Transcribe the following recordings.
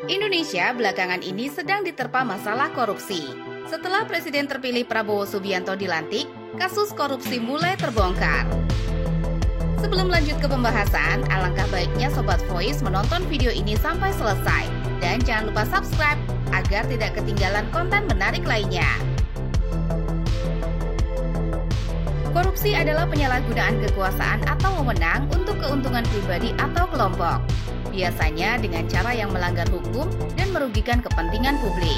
Indonesia belakangan ini sedang diterpa masalah korupsi. Setelah Presiden terpilih Prabowo Subianto dilantik, kasus korupsi mulai terbongkar. Sebelum lanjut ke pembahasan, alangkah baiknya Sobat Voice menonton video ini sampai selesai. Dan jangan lupa subscribe agar tidak ketinggalan konten menarik lainnya. Korupsi adalah penyalahgunaan kekuasaan atau wewenang untuk keuntungan pribadi atau kelompok. Biasanya dengan cara yang melanggar hukum dan merugikan kepentingan publik.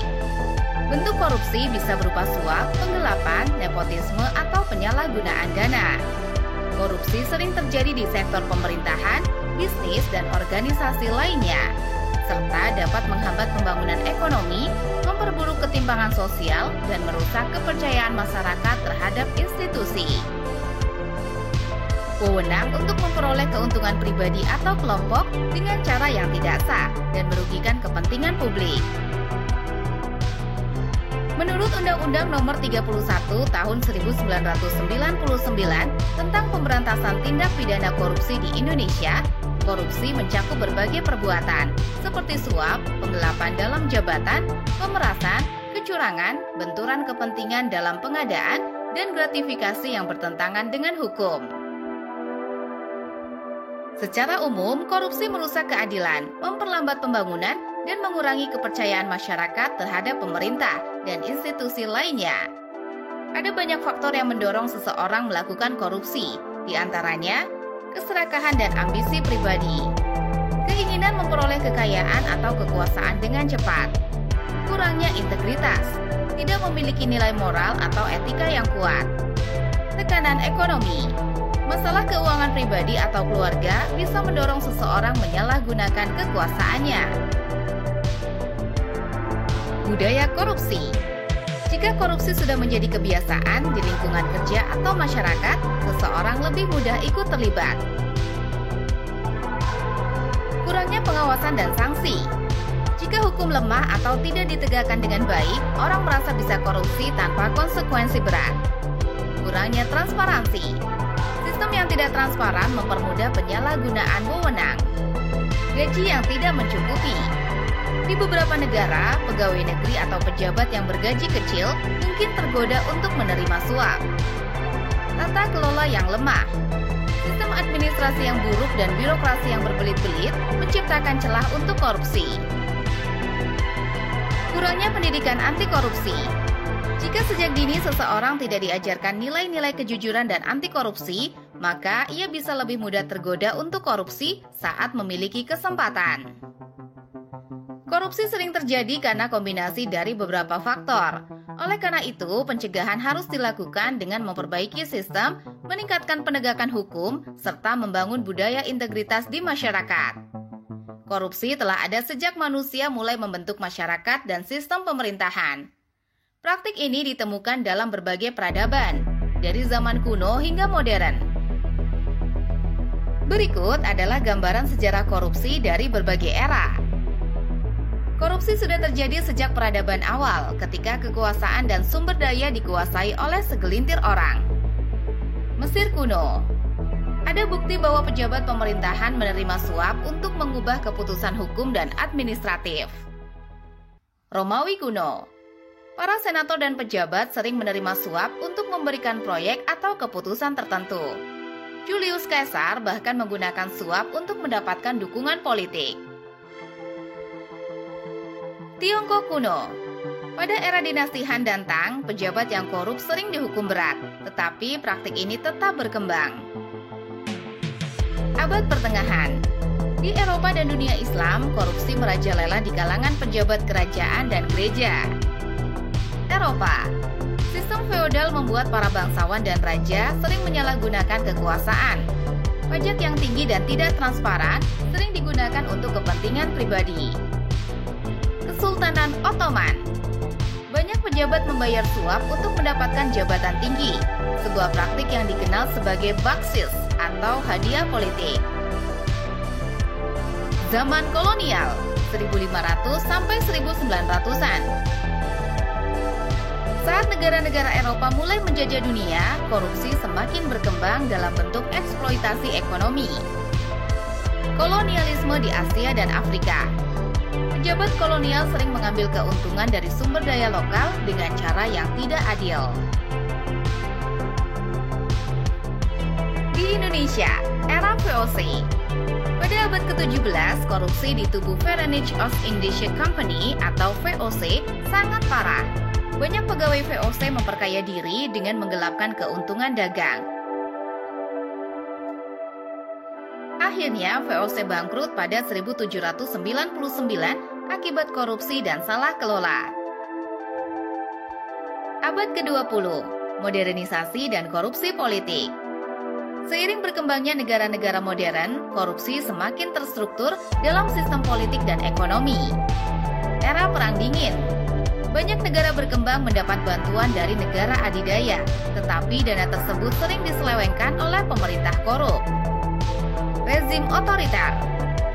Bentuk korupsi bisa berupa suap, penggelapan, nepotisme, atau penyalahgunaan dana. Korupsi sering terjadi di sektor pemerintahan, bisnis, dan organisasi lainnya, serta dapat menghambat pembangunan ekonomi, memperburuk ketimpangan sosial, dan merusak kepercayaan masyarakat terhadap institusi. Wewenang untuk memperoleh keuntungan pribadi atau kelompok dengan cara yang tidak sah dan merugikan kepentingan publik. Menurut Undang-Undang Nomor 31 Tahun 1999 tentang Pemberantasan Tindak Pidana Korupsi di Indonesia, korupsi mencakup berbagai perbuatan seperti suap, penggelapan dalam jabatan, pemerasan, kecurangan, benturan kepentingan dalam pengadaan, dan gratifikasi yang bertentangan dengan hukum. Secara umum, korupsi merusak keadilan, memperlambat pembangunan, dan mengurangi kepercayaan masyarakat terhadap pemerintah dan institusi lainnya. Ada banyak faktor yang mendorong seseorang melakukan korupsi, di antaranya keserakahan dan ambisi pribadi, keinginan memperoleh kekayaan atau kekuasaan dengan cepat, kurangnya integritas, tidak memiliki nilai moral atau etika yang kuat, tekanan ekonomi. Masalah keuangan pribadi atau keluarga bisa mendorong seseorang menyalahgunakan kekuasaannya. Budaya korupsi. Jika korupsi sudah menjadi kebiasaan di lingkungan kerja atau masyarakat, seseorang lebih mudah ikut terlibat. Kurangnya pengawasan dan sanksi. Jika hukum lemah atau tidak ditegakkan dengan baik, orang merasa bisa korupsi tanpa konsekuensi berat. Kurangnya transparansi. Sistem yang tidak transparan mempermudah penyalahgunaan wewenang. Gaji yang tidak mencukupi. Di beberapa negara, pegawai negeri atau pejabat yang bergaji kecil mungkin tergoda untuk menerima suap. Tata kelola yang lemah. Sistem administrasi yang buruk dan birokrasi yang berbelit-belit menciptakan celah untuk korupsi. Kurangnya pendidikan anti korupsi. Jika sejak dini seseorang tidak diajarkan nilai-nilai kejujuran dan anti korupsi, maka ia bisa lebih mudah tergoda untuk korupsi saat memiliki kesempatan. Korupsi sering terjadi karena kombinasi dari beberapa faktor. Oleh karena itu, pencegahan harus dilakukan dengan memperbaiki sistem, meningkatkan penegakan hukum, serta membangun budaya integritas di masyarakat. Korupsi telah ada sejak manusia mulai membentuk masyarakat dan sistem pemerintahan. Praktik ini ditemukan dalam berbagai peradaban, dari zaman kuno hingga modern. Berikut adalah gambaran sejarah korupsi dari berbagai era. Korupsi sudah terjadi sejak peradaban awal, ketika kekuasaan dan sumber daya dikuasai oleh segelintir orang. Mesir kuno. Ada bukti bahwa pejabat pemerintahan menerima suap untuk mengubah keputusan hukum dan administratif. Romawi kuno. Para senator dan pejabat sering menerima suap untuk memberikan proyek atau keputusan tertentu. Julius Caesar bahkan menggunakan suap untuk mendapatkan dukungan politik. Tiongkok kuno. Pada era dinasti Han dan Tang, pejabat yang korup sering dihukum berat, tetapi praktik ini tetap berkembang. Abad Pertengahan. Di Eropa dan dunia Islam, korupsi merajalela di kalangan pejabat kerajaan dan gereja. Eropa. Sistem feodal membuat para bangsawan dan raja sering menyalahgunakan kekuasaan. Pajak yang tinggi dan tidak transparan sering digunakan untuk kepentingan pribadi. Kesultanan Ottoman. Banyak pejabat membayar suap untuk mendapatkan jabatan tinggi, sebuah praktik yang dikenal sebagai baksis atau hadiah politik. Zaman kolonial, 1500 sampai 1900-an. Saat negara-negara Eropa mulai menjajah dunia, korupsi semakin berkembang dalam bentuk eksploitasi ekonomi. Kolonialisme di Asia dan Afrika. Pejabat kolonial sering mengambil keuntungan dari sumber daya lokal dengan cara yang tidak adil. Di Indonesia, era VOC. Pada abad ke-17, korupsi di tubuh Verenigde Oost-Indische Company atau VOC sangat parah. Banyak pegawai VOC memperkaya diri dengan menggelapkan keuntungan dagang. Akhirnya, VOC bangkrut pada 1799 akibat korupsi dan salah kelola. Abad ke-20, modernisasi dan korupsi politik. Seiring berkembangnya negara-negara modern, korupsi semakin terstruktur dalam sistem politik dan ekonomi. Era Perang Dingin. Banyak negara berkembang mendapat bantuan dari negara adidaya, tetapi dana tersebut sering diselewengkan oleh pemerintah korup. Rezim otoriter.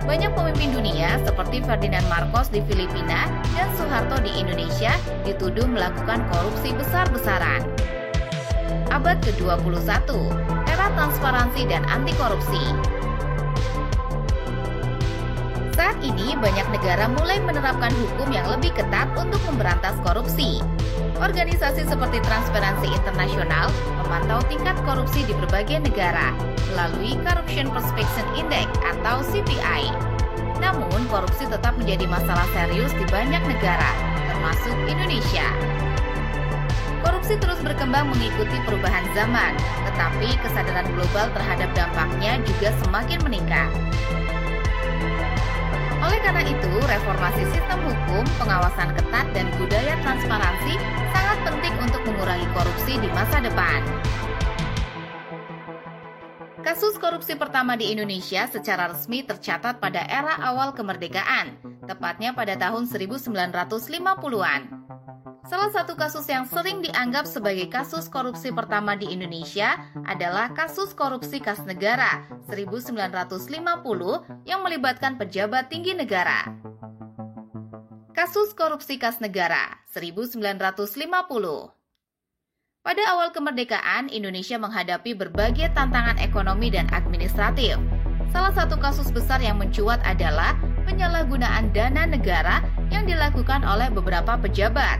Banyak pemimpin dunia seperti Ferdinand Marcos di Filipina dan Soeharto di Indonesia dituduh melakukan korupsi besar-besaran. Abad ke-21, era transparansi dan anti korupsi. Saat ini banyak negara mulai menerapkan hukum yang lebih ketat untuk memberantas korupsi. Organisasi seperti Transparansi Internasional memantau tingkat korupsi di berbagai negara melalui Corruption Perception Index atau CPI. Namun, korupsi tetap menjadi masalah serius di banyak negara, termasuk Indonesia. Korupsi terus berkembang mengikuti perubahan zaman, tetapi kesadaran global terhadap dampaknya juga semakin meningkat. Oleh karena itu, reformasi sistem hukum, pengawasan ketat, dan budaya transparansi sangat penting untuk mengurangi korupsi di masa depan. Kasus korupsi pertama di Indonesia secara resmi tercatat pada era awal kemerdekaan, tepatnya pada tahun 1950-an. Salah satu kasus yang sering dianggap sebagai kasus korupsi pertama di Indonesia adalah kasus korupsi kas negara 1950 yang melibatkan pejabat tinggi negara. Kasus korupsi kas negara 1950. Pada awal kemerdekaan, Indonesia menghadapi berbagai tantangan ekonomi dan administratif. Salah satu kasus besar yang mencuat adalah penyalahgunaan dana negara yang dilakukan oleh beberapa pejabat.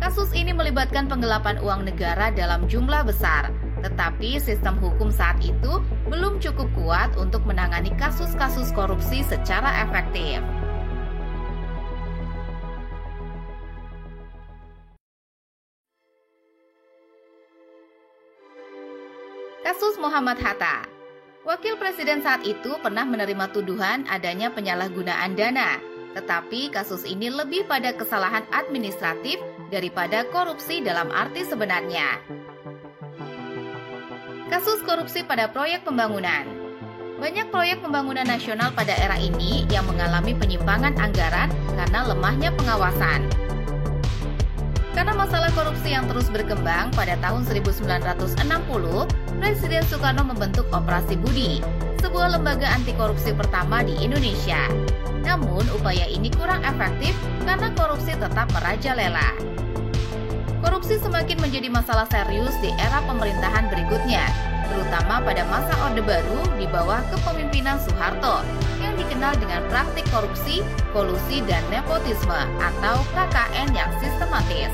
Kasus ini melibatkan penggelapan uang negara dalam jumlah besar, tetapi sistem hukum saat itu belum cukup kuat untuk menangani kasus-kasus korupsi secara efektif. Kasus Muhammad Hatta. Wakil Presiden saat itu pernah menerima tuduhan adanya penyalahgunaan dana, tetapi kasus ini lebih pada kesalahan administratif daripada korupsi dalam arti sebenarnya. Kasus korupsi pada proyek pembangunan. Banyak proyek pembangunan nasional pada era ini yang mengalami penyimpangan anggaran karena lemahnya pengawasan. Karena masalah korupsi yang terus berkembang, pada tahun 1960, Presiden Soekarno membentuk Operasi Budi, sebuah lembaga anti korupsi pertama di Indonesia. Namun, upaya ini kurang efektif karena korupsi tetap merajalela. Korupsi semakin menjadi masalah serius di era pemerintahan berikutnya, terutama pada masa Orde Baru di bawah kepemimpinan Soeharto, yang dikenal dengan praktik korupsi, kolusi, dan nepotisme atau KKN yang sistematis.